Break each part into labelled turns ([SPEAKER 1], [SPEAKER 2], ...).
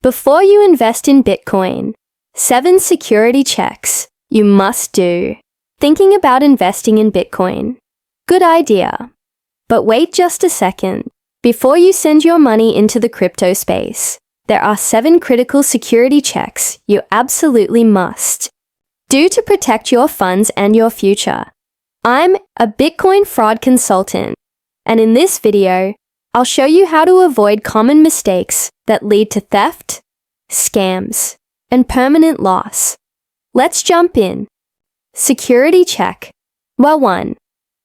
[SPEAKER 1] Before you invest in Bitcoin, 7 security checks you must do. Thinking about investing in Bitcoin? Good idea. But wait just a second. Before you send your money into the crypto space, there are 7 critical security checks you absolutely must do to protect your funds and your future. I'm a Bitcoin fraud consultant, and in this video, I'll show you how to avoid common mistakes that lead to theft, scams, and permanent loss. Let's jump in. Security check. Well, 1.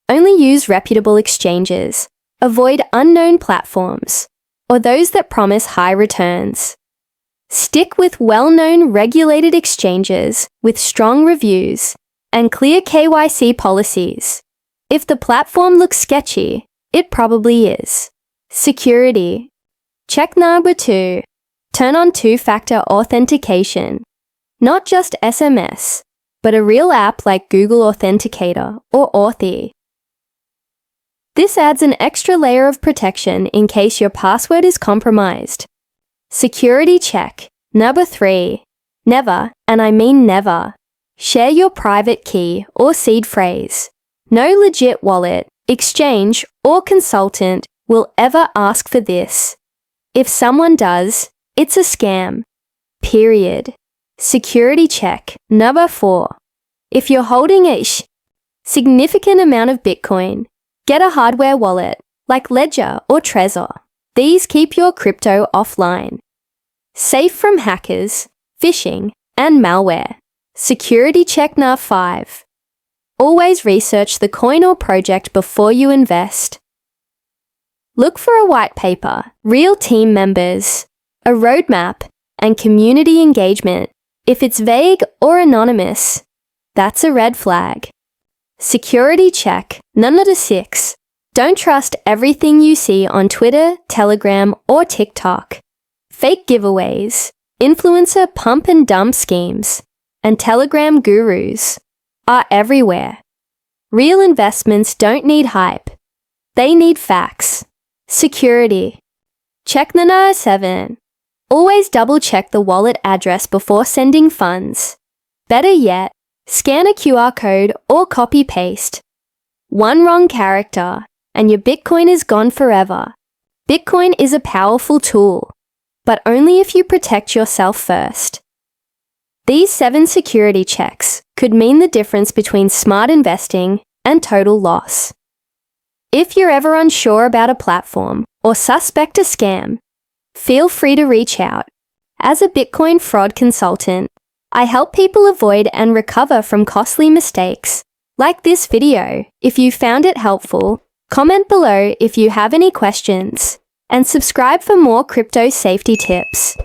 [SPEAKER 1] Only use reputable exchanges. Avoid unknown platforms or those that promise high returns. Stick with well-known regulated exchanges with strong reviews and clear KYC policies. If the platform looks sketchy, it probably is. Security. Check number 2. Turn on two-factor authentication. Not just SMS, but a real app like Google Authenticator or Authy. This adds an extra layer of protection in case your password is compromised. Security check. Number 3. Never, and I mean never, share your private key or seed phrase. No legit wallet, exchange, or consultant will ever ask for this. If someone does, it's a scam. Period. Security check. Number 4. If you're holding a significant amount of Bitcoin, get a hardware wallet like Ledger or Trezor. These keep your crypto offline, safe from hackers, phishing, and malware. Security check number 5. Always research the coin or project before you invest. Look for a white paper, real team members, a roadmap, and community engagement. If it's vague or anonymous, that's a red flag. Security check. Number 6. Don't trust everything you see on Twitter, Telegram, or TikTok. Fake giveaways, influencer pump and dump schemes, and Telegram gurus are everywhere. Real investments don't need hype. They need facts. Security. Check number 7. Always double-check the wallet address before sending funds. Better yet, scan a QR code or copy-paste. One wrong character, and your Bitcoin is gone forever. Bitcoin is a powerful tool, but only if you protect yourself first. These 7 security checks could mean the difference between smart investing and total loss. If you're ever unsure about a platform or suspect a scam, feel free to reach out. As a Bitcoin fraud consultant, I help people avoid and recover from costly mistakes. Like this video if you found it helpful, comment below if you have any questions, and subscribe for more crypto safety tips.